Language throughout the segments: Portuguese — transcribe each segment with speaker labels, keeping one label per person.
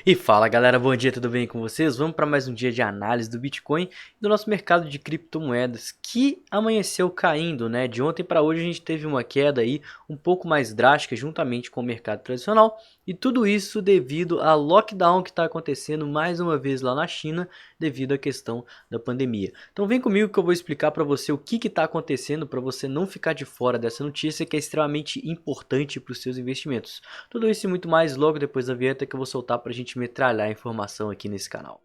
Speaker 1: E fala galera, bom dia, tudo bem com vocês? Vamos para mais um dia de análise do Bitcoin e do nosso mercado de criptomoedas que amanheceu caindo, né? De ontem para hoje a gente teve uma queda aí um pouco mais drástica juntamente com o mercado tradicional e tudo isso devido ao lockdown que está acontecendo mais uma vez lá na China devido à questão da pandemia. Então vem comigo que eu vou explicar para você o que está acontecendo para você não ficar de fora dessa notícia que é extremamente importante para os seus investimentos. Tudo isso e muito mais logo depois da vinheta que eu vou soltar para a gente metralhar a informação aqui nesse canal.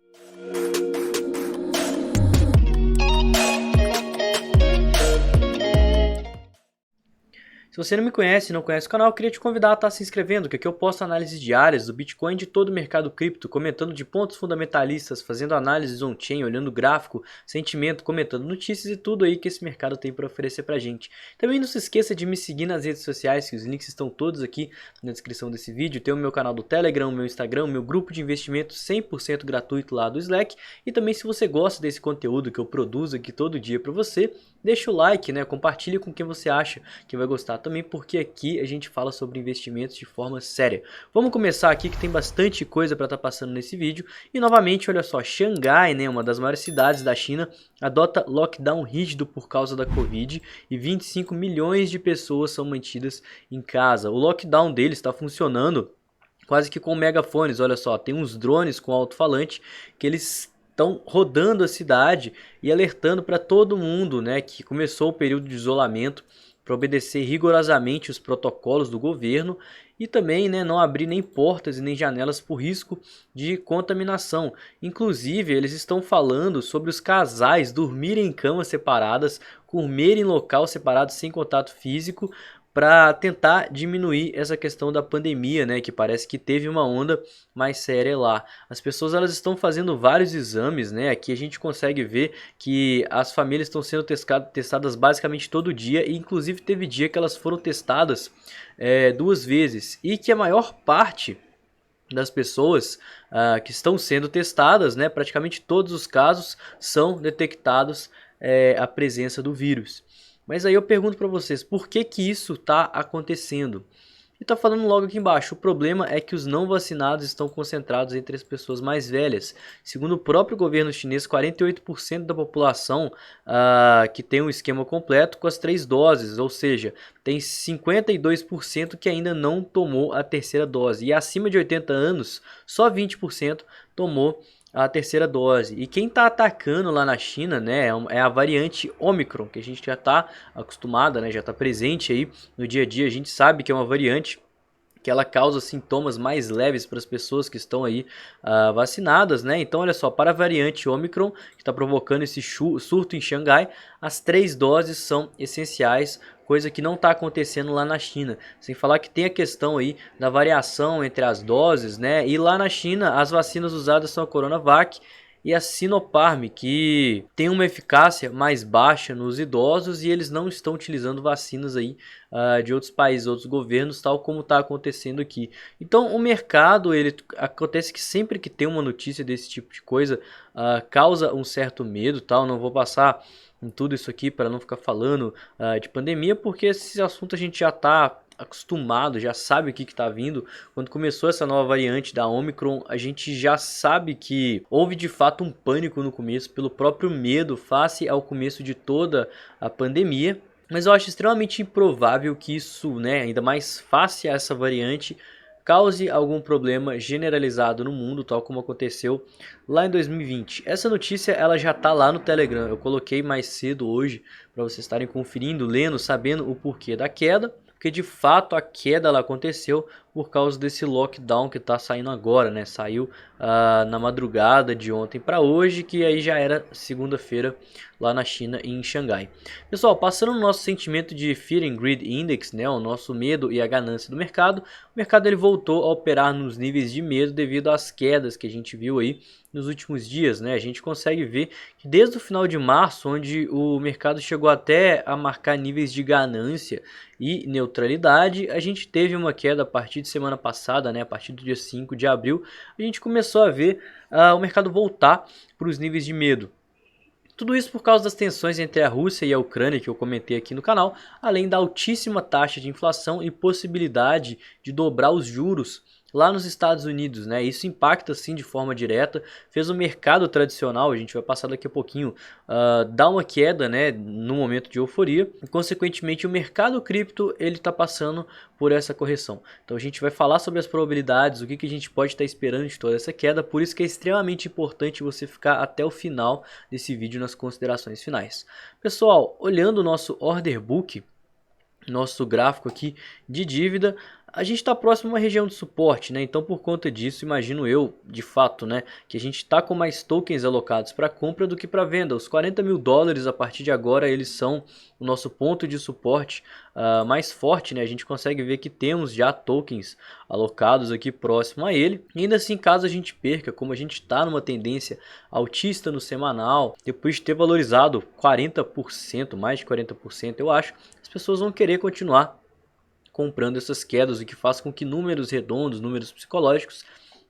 Speaker 1: Se você não me conhece e não conhece o canal, eu queria te convidar a estar se inscrevendo, que aqui eu posto análises diárias do Bitcoin e de todo o mercado cripto, comentando de pontos fundamentalistas, fazendo análises on-chain, olhando gráfico, sentimento, comentando notícias e tudo aí que esse mercado tem para oferecer pra gente. Também não se esqueça de me seguir nas redes sociais, que os links estão todos aqui na descrição desse vídeo. Tem o meu canal do Telegram, o meu Instagram, o meu grupo de investimento 100% gratuito lá do Slack. E também se você gosta desse conteúdo que eu produzo aqui todo dia para você, deixa o like, né? Compartilhe com quem você acha que vai gostar também, porque aqui a gente fala sobre investimentos de forma séria. Vamos começar aqui que tem bastante coisa para estar passando nesse vídeo. E novamente, olha só, Xangai, né, uma das maiores cidades da China, adota lockdown rígido por causa da Covid e 25 milhões de pessoas são mantidas em casa. O lockdown deles está funcionando quase que com megafones, olha só, tem uns drones com alto-falante que eles estão rodando a cidade e alertando para todo mundo, né, que começou o período de isolamento, para obedecer rigorosamente os protocolos do governo e também, né, não abrir nem portas e nem janelas por risco de contaminação. Inclusive, eles estão falando sobre os casais dormirem em camas separadas, comerem em local separado sem contato físico, para tentar diminuir essa questão da pandemia, né, que parece que teve uma onda mais séria lá. As pessoas elas estão fazendo vários exames, né? Aqui a gente consegue ver que as famílias estão sendo testadas basicamente todo dia, e inclusive teve dia que elas foram testadas 2 vezes, e que a maior parte das pessoas que estão sendo testadas, né, praticamente todos os casos são detectados a presença do vírus. Mas aí eu pergunto para vocês, por que que isso está acontecendo? E está falando logo aqui embaixo, o problema é que os não vacinados estão concentrados entre as pessoas mais velhas. Segundo o próprio governo chinês, 48% da população que tem um esquema completo com as 3 doses, ou seja, tem 52% que ainda não tomou a terceira dose. E acima de 80 anos, só 20% tomou a terceira dose. E quem está atacando lá na China, né, é a variante Omicron, que a gente já está acostumada, né, já está presente aí no dia a dia. A gente sabe que é uma variante que ela causa sintomas mais leves para as pessoas que estão aí vacinadas, né? Então, olha só, para a variante Omicron, que está provocando esse surto em Xangai, as 3 doses são essenciais, coisa que não está acontecendo lá na China. Sem falar que tem a questão aí da variação entre as doses, né? E lá na China, as vacinas usadas são a Coronavac e a Sinopharm, que tem uma eficácia mais baixa nos idosos, e eles não estão utilizando vacinas aí de outros países, outros governos, tal como está acontecendo aqui. Então o mercado, ele acontece que sempre que tem uma notícia desse tipo de coisa, causa um certo medo, tal. Não vou passar em tudo isso aqui para não ficar falando de pandemia, porque esse assunto a gente já está acostumado, já sabe o que está vindo. Quando começou essa nova variante da Omicron, a gente já sabe que houve de fato um pânico no começo, pelo próprio medo face ao começo de toda a pandemia. Mas eu acho extremamente improvável que isso, né, ainda mais face a essa variante, cause algum problema generalizado no mundo, tal como aconteceu lá em 2020. Essa notícia ela já está lá no Telegram, eu coloquei mais cedo hoje para vocês estarem conferindo, lendo, sabendo o porquê da queda. Porque de fato a queda ela aconteceu por causa desse lockdown que está saindo agora, né? Saiu na madrugada de ontem para hoje, que aí já era segunda-feira lá na China e em Xangai. Pessoal, passando no nosso sentimento de Fear and Greed Index, né? O nosso medo e a ganância do mercado. O mercado ele voltou a operar nos níveis de medo devido às quedas que a gente viu aí nos últimos dias, né? A gente consegue ver que desde o final de março, onde o mercado chegou até a marcar níveis de ganância e neutralidade, a gente teve uma queda a partir de semana passada, né? A partir do dia 5 de abril, a gente começou a ver o mercado voltar para os níveis de medo. Tudo isso por causa das tensões entre a Rússia e a Ucrânia que eu comentei aqui no canal, além da altíssima taxa de inflação e possibilidade de dobrar os juros lá nos Estados Unidos, né? Isso impacta sim de forma direta, fez o mercado tradicional, a gente vai passar daqui a pouquinho, dar uma queda, né, no momento de euforia, e consequentemente o mercado cripto ele está passando por essa correção. Então a gente vai falar sobre as probabilidades, o que a gente pode estar esperando de toda essa queda, por isso que é extremamente importante você ficar até o final desse vídeo nas considerações finais. Pessoal, olhando o nosso order book, nosso gráfico aqui de dívida, a gente está próximo a uma região de suporte, né? Então por conta disso, imagino eu, de fato, né, que a gente está com mais tokens alocados para compra do que para venda. Os 40 mil dólares a partir de agora eles são o nosso ponto de suporte mais forte, né? A gente consegue ver que temos já tokens alocados aqui próximo a ele. E ainda assim, caso a gente perca, como a gente está numa tendência altista no semanal, depois de ter valorizado 40%, mais de 40%, eu acho, as pessoas vão querer continuar comprando essas quedas, o que faz com que números redondos, números psicológicos,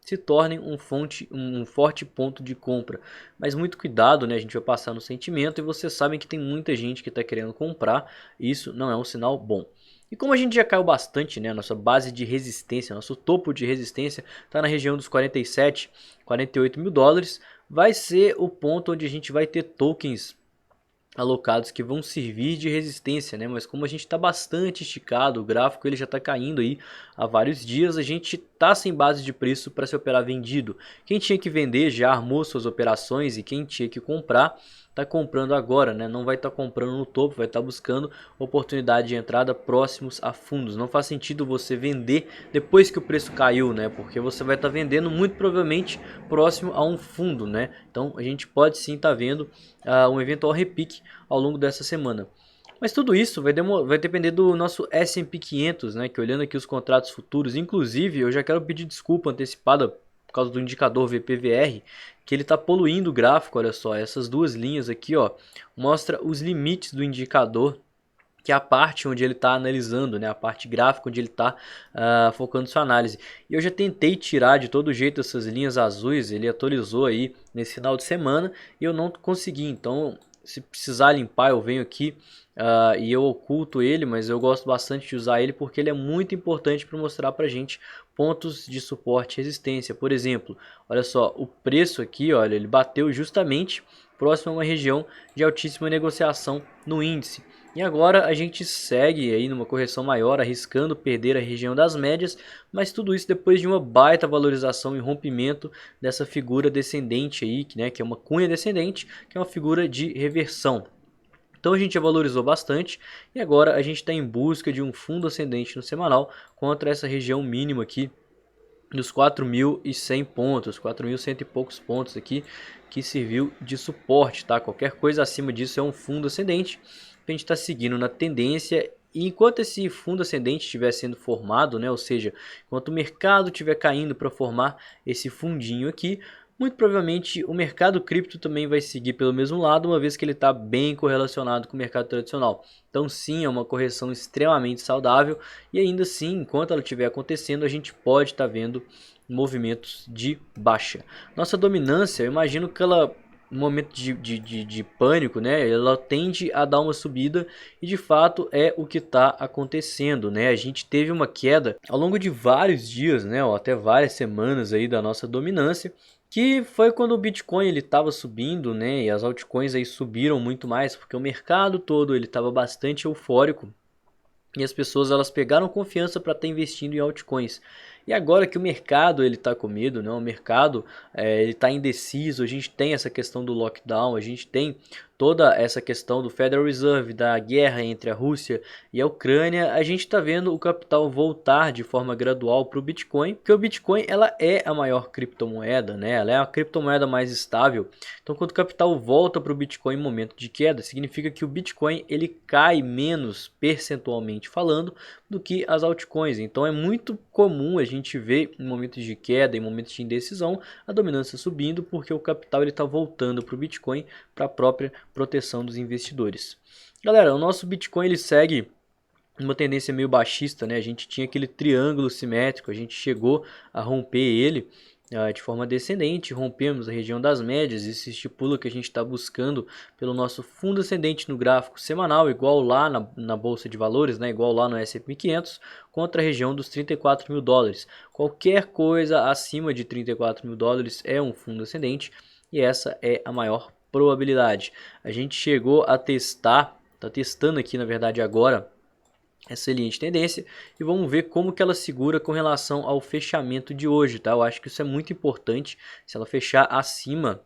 Speaker 1: se tornem um forte ponto de compra. Mas muito cuidado, né? A gente vai passar no sentimento e vocês sabem que tem muita gente que está querendo comprar, e isso não é um sinal bom. E como a gente já caiu bastante, né, nossa base de resistência, nosso topo de resistência está na região dos 47, 48 mil dólares, vai ser o ponto onde a gente vai ter tokens alocados que vão servir de resistência, né? Mas como a gente está bastante esticado, o gráfico ele já está caindo aí há vários dias, a gente está sem base de preço para se operar vendido. Quem tinha que vender já armou suas operações e quem tinha que comprar está comprando agora, né? Não vai estar comprando no topo, vai estar buscando oportunidade de entrada próximos a fundos. Não faz sentido você vender depois que o preço caiu, né? Porque você vai estar vendendo muito provavelmente próximo a um fundo, né? Então a gente pode sim estar vendo um eventual repique ao longo dessa semana. Mas tudo isso vai depender do nosso S&P 500, né? Que olhando aqui os contratos futuros, inclusive eu já quero pedir desculpa antecipada por causa do indicador VPVR, que ele está poluindo o gráfico. Olha só, essas duas linhas aqui, ó, mostra os limites do indicador, que é a parte onde ele está analisando, né, a parte gráfica onde ele está focando sua análise. E eu já tentei tirar de todo jeito essas linhas azuis, ele atualizou aí nesse final de semana e eu não consegui. Então, se precisar limpar, eu venho aqui e eu oculto ele, mas eu gosto bastante de usar ele porque ele é muito importante para mostrar para a gente pontos de suporte e resistência. Por exemplo, olha só, o preço aqui, olha, ele bateu justamente próximo a uma região de altíssima negociação no índice. E agora a gente segue aí numa correção maior, arriscando perder a região das médias, mas tudo isso depois de uma baita valorização e rompimento dessa figura descendente aí, né, que é uma cunha descendente, que é uma figura de reversão. Então a gente já valorizou bastante e agora a gente está em busca de um fundo ascendente no semanal contra essa região mínima aqui dos 4.100 pontos, 4.100 e poucos pontos aqui, que serviu de suporte, tá? Qualquer coisa acima disso é um fundo ascendente, a gente está seguindo na tendência. E enquanto esse fundo ascendente estiver sendo formado, né, ou seja, enquanto o mercado estiver caindo para formar esse fundinho aqui, muito provavelmente o mercado cripto também vai seguir pelo mesmo lado, uma vez que ele está bem correlacionado com o mercado tradicional. Então sim, é uma correção extremamente saudável e ainda assim, enquanto ela estiver acontecendo, a gente pode estar vendo movimentos de baixa. Nossa dominância, eu imagino que ela, no momento de pânico, né, ela tende a dar uma subida e de fato é o que está acontecendo, né? A gente teve uma queda ao longo de vários dias, né, ou até várias semanas aí da nossa dominância, que foi quando o Bitcoin ele estava subindo, né, e as altcoins aí subiram muito mais, porque o mercado todo ele estava bastante eufórico e as pessoas elas pegaram confiança para estar investindo em altcoins. E agora que o mercado ele está com medo, né, o mercado ele está indeciso, a gente tem essa questão do lockdown, a gente tem toda essa questão do Federal Reserve, da guerra entre a Rússia e a Ucrânia, a gente está vendo o capital voltar de forma gradual para o Bitcoin, porque o Bitcoin ela é a maior criptomoeda, né? Ela é a criptomoeda mais estável. Então quando o capital volta para o Bitcoin em momento de queda, significa que o Bitcoin ele cai menos percentualmente falando do que as altcoins. Então é muito comum a gente ver em momentos de queda, em momentos de indecisão, a dominância subindo, porque o capital está voltando para o Bitcoin para a própria proteção dos investidores. Galera, o nosso Bitcoin ele segue uma tendência meio baixista, né? A gente tinha aquele triângulo simétrico, a gente chegou a romper ele de forma descendente, rompemos a região das médias. Isso estipula que a gente está buscando pelo nosso fundo ascendente no gráfico semanal, igual lá na Bolsa de Valores, né, igual lá no S&P 500, contra a região dos 34 mil dólares. Qualquer coisa acima de 34 mil dólares é um fundo ascendente e essa é a maior probabilidade. A gente chegou a testar, está testando aqui na verdade agora, essa linha de tendência e vamos ver como que ela segura com relação ao fechamento de hoje, tá? Eu acho que isso é muito importante. Se ela fechar acima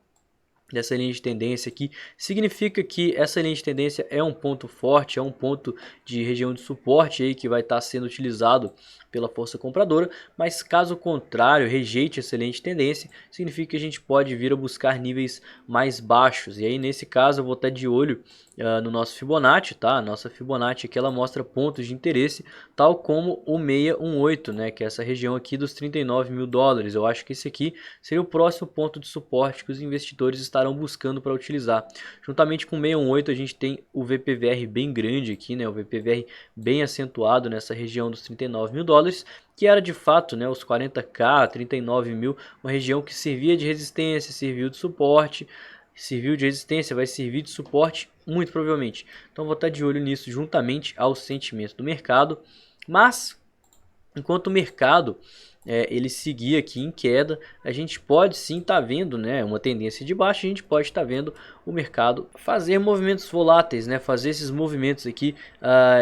Speaker 1: dessa linha de tendência aqui, significa que essa linha de tendência é um ponto forte, é um ponto de região de suporte aí que vai estar sendo utilizado pela força compradora, mas caso contrário, rejeite essa linha de tendência, significa que a gente pode vir a buscar níveis mais baixos, e aí nesse caso eu vou estar de olho no nosso Fibonacci, tá? A nossa Fibonacci aqui ela mostra pontos de interesse, tal como o 618, né? Que é essa região aqui dos 39 mil dólares. Eu acho que esse aqui seria o próximo ponto de suporte que os investidores estarão buscando para utilizar. Juntamente com o 618 a gente tem o VPVR bem grande aqui, né? O VPVR bem acentuado nessa região dos 39 mil dólares, que era de fato, né, os 40k, 39 mil, uma região que servia de resistência, serviu de suporte, serviu de resistência, vai servir de suporte muito provavelmente. Então vou estar de olho nisso juntamente ao sentimento do mercado, mas enquanto o mercado ele seguir aqui em queda, a gente pode sim estar vendo, né, uma tendência de baixa, a gente pode estar vendo o mercado fazer movimentos voláteis, né, fazer esses movimentos aqui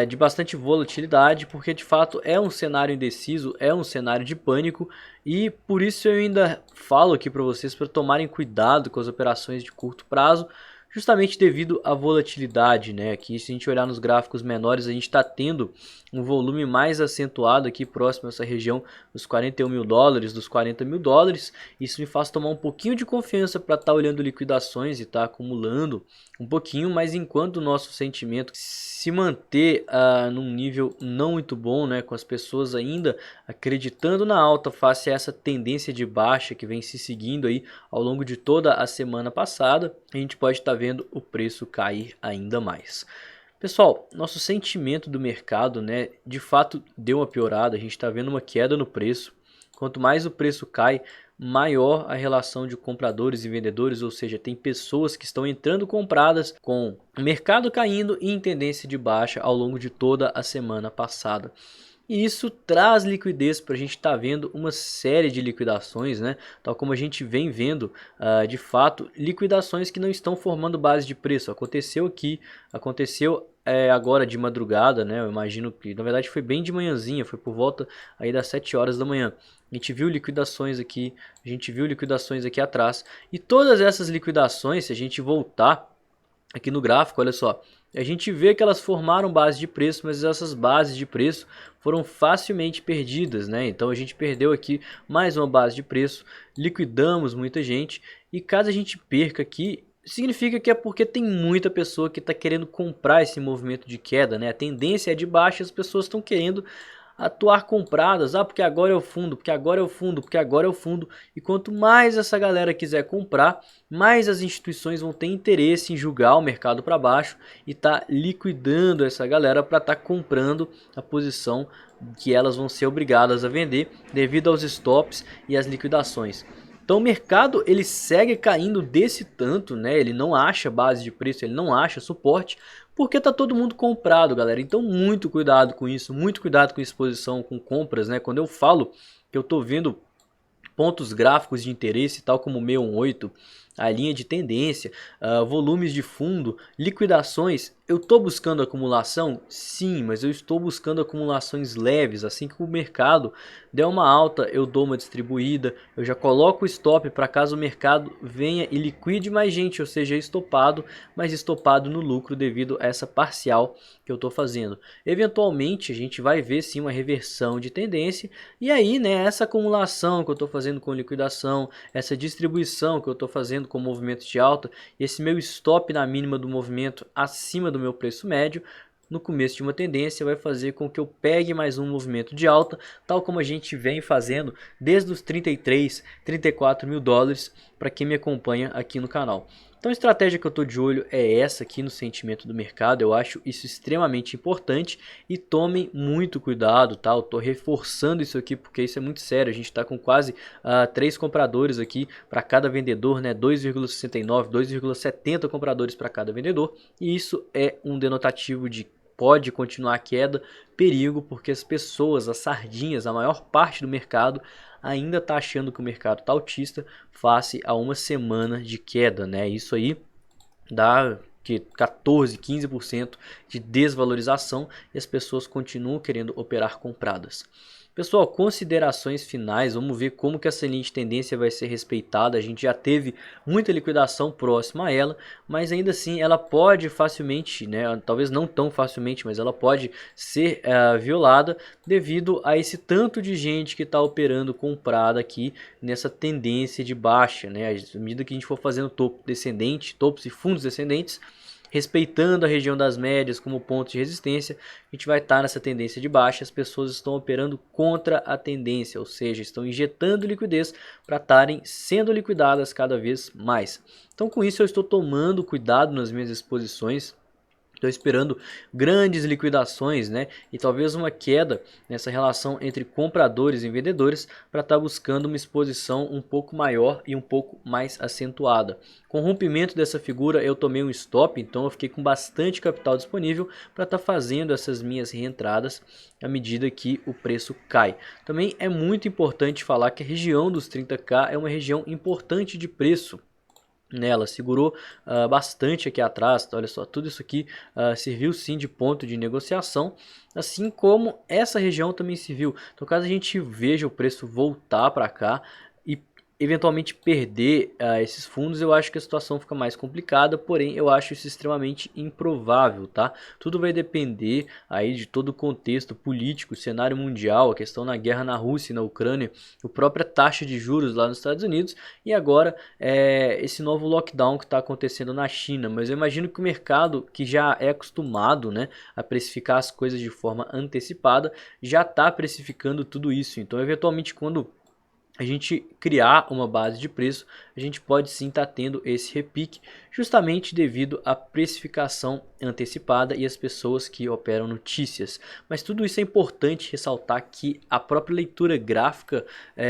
Speaker 1: de bastante volatilidade, porque de fato é um cenário indeciso, é um cenário de pânico, e por isso eu ainda falo aqui para vocês para tomarem cuidado com as operações de curto prazo, justamente devido à volatilidade, né? Aqui, se a gente olhar nos gráficos menores, a gente está tendo um volume mais acentuado aqui próximo a essa região dos 41 mil dólares, dos 40 mil dólares. Isso me faz tomar um pouquinho de confiança para estar olhando liquidações e estar acumulando um pouquinho, mas enquanto o nosso sentimento se manter num nível não muito bom, né? Com as pessoas ainda acreditando na alta face a essa tendência de baixa que vem se seguindo aí ao longo de toda a semana passada, a gente pode estar vendo o preço cair ainda mais. Pessoal, nosso sentimento do mercado, né, de fato deu uma piorada, a gente está vendo uma queda no preço. Quanto mais o preço cai, maior a relação de compradores e vendedores, ou seja, tem pessoas que estão entrando compradas com o mercado caindo e em tendência de baixa ao longo de toda a semana passada. E isso traz liquidez para a gente estar vendo uma série de liquidações, né? Tal como a gente vem vendo, de fato, liquidações que não estão formando base de preço. Aconteceu aqui, aconteceu agora de madrugada, né? Eu imagino que, na verdade, foi bem de manhãzinha, foi por volta aí das 7 horas da manhã. A gente viu liquidações aqui, a gente viu liquidações aqui atrás. E todas essas liquidações, se a gente voltar aqui no gráfico, olha só, a gente vê que elas formaram base de preço, mas essas bases de preço foram facilmente perdidas, né? Então a gente perdeu aqui mais uma base de preço, liquidamos muita gente, e caso a gente perca aqui, significa que é porque tem muita pessoa que está querendo comprar esse movimento de queda, né? A tendência é de baixa, as pessoas estão querendo atuar compradas, porque agora é o fundo, porque agora é o fundo, porque agora é o fundo. E quanto mais essa galera quiser comprar, mais as instituições vão ter interesse em julgar o mercado para baixo e tá liquidando essa galera para estar comprando a posição que elas vão ser obrigadas a vender devido aos stops e às liquidações. Então o mercado ele segue caindo desse tanto, né? Ele não acha base de preço, ele não acha suporte, porque tá todo mundo comprado, galera. Então muito cuidado com isso, muito cuidado com exposição, com compras, né? Quando eu falo que eu tô vendo pontos gráficos de interesse, tal como o 618, a linha de tendência, volumes de fundo, liquidações, eu estou buscando acumulação? Sim, mas eu estou buscando acumulações leves. Assim que o mercado der uma alta, eu dou uma distribuída, eu já coloco o stop para caso o mercado venha e liquide mais gente, ou seja, estopado, mas estopado no lucro devido a essa parcial que eu estou fazendo. Eventualmente a gente vai ver sim uma reversão de tendência, e aí, né, essa acumulação que eu estou fazendo com liquidação, essa distribuição que eu estou fazendo com movimentos de alta, esse meu stop na mínima do movimento acima do meu preço médio, no começo de uma tendência, vai fazer com que eu pegue mais um movimento de alta, tal como a gente vem fazendo desde os 33, 34 mil dólares, para quem me acompanha aqui no canal. Então a estratégia que eu estou de olho é essa aqui no sentimento do mercado. Eu acho isso extremamente importante e tomem muito cuidado, tá? Eu estou reforçando isso aqui porque isso é muito sério. A gente está com quase 3 compradores aqui para cada vendedor, né? 2,69, 2,70 compradores para cada vendedor, e isso é um denotativo de pode continuar a queda, perigo, porque as pessoas, as sardinhas, a maior parte do mercado ainda está achando que o mercado está altista face a uma semana de queda, né? Isso aí dá que 14, 15% de desvalorização e as pessoas continuam querendo operar compradas. Pessoal, considerações finais, vamos ver como que essa linha de tendência vai ser respeitada. A gente já teve muita liquidação próxima a ela, mas ainda assim ela pode facilmente, né, talvez não tão facilmente, mas ela pode ser violada devido a esse tanto de gente que está operando comprada aqui nessa tendência de baixa, né? À medida que a gente for fazendo topo descendente, topos e fundos descendentes, respeitando a região das médias como ponto de resistência, a gente vai estar nessa tendência de baixa. As pessoas estão operando contra a tendência, ou seja, estão injetando liquidez para estarem sendo liquidadas cada vez mais. Então com isso eu estou tomando cuidado nas minhas exposições. Estou esperando grandes liquidações, né, e talvez uma queda nessa relação entre compradores e vendedores para estar buscando uma exposição um pouco maior e um pouco mais acentuada. Com o rompimento dessa figura eu tomei um stop, então eu fiquei com bastante capital disponível para estar fazendo essas minhas reentradas à medida que o preço cai. Também é muito importante falar que a região dos 30k é uma região importante de preço. Ela segurou bastante aqui atrás, olha só, tudo isso aqui serviu sim de ponto de negociação, assim como essa região também serviu. Então caso a gente veja o preço voltar para cá e eventualmente perder esses fundos, eu acho que a situação fica mais complicada, porém eu acho isso extremamente improvável, tá? Tudo vai depender aí de todo o contexto político, cenário mundial, a questão na guerra na Rússia e na Ucrânia, a própria taxa de juros lá nos Estados Unidos e agora esse novo lockdown que está acontecendo na China. Mas eu imagino que o mercado, que já é acostumado, né, a precificar as coisas de forma antecipada, já está precificando tudo isso. Então eventualmente quando a gente criar uma base de preço, a gente pode sim estar tendo esse repique, justamente devido à precificação antecipada e as pessoas que operam notícias. Mas tudo isso é importante ressaltar que a própria leitura gráfica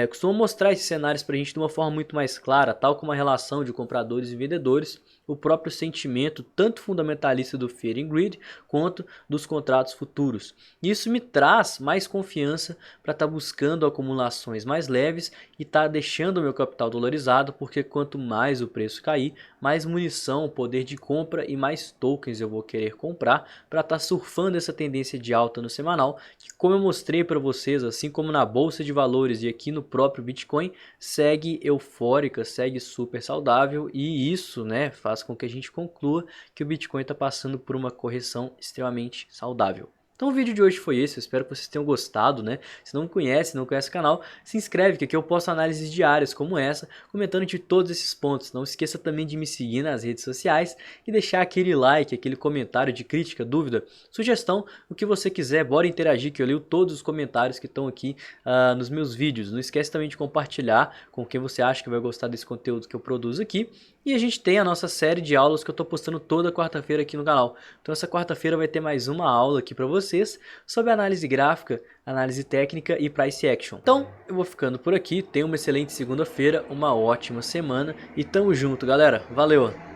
Speaker 1: costuma mostrar esses cenários para a gente de uma forma muito mais clara, tal como a relação de compradores e vendedores, o próprio sentimento tanto fundamentalista do Fear and Greed quanto dos contratos futuros. Isso me traz mais confiança para estar buscando acumulações mais leves e estar deixando o meu capital dolarizado, porque quanto mais o preço cair, mais munição, poder de compra e mais tokens eu vou querer comprar para estar surfando essa tendência de alta no semanal, que como eu mostrei para vocês, assim como na bolsa de valores e aqui no próprio Bitcoin, segue eufórica, segue super saudável, e isso, né, faz com que a gente conclua que o Bitcoin está passando por uma correção extremamente saudável. Então o vídeo de hoje foi esse, eu espero que vocês tenham gostado, né? Se não conhece o canal, se inscreve que aqui eu posto análises diárias como essa, comentando de todos esses pontos. Não esqueça também de me seguir nas redes sociais e deixar aquele like, aquele comentário de crítica, dúvida, sugestão, o que você quiser, bora interagir que eu leio todos os comentários que estão aqui nos meus vídeos. Não esquece também de compartilhar com quem você acha que vai gostar desse conteúdo que eu produzo aqui. E a gente tem a nossa série de aulas que eu estou postando toda quarta-feira aqui no canal. Então essa quarta-feira vai ter mais uma aula aqui para vocês sobre análise gráfica, análise técnica e price action. Então eu vou ficando por aqui, tenha uma excelente segunda-feira, uma ótima semana e tamo junto galera, valeu!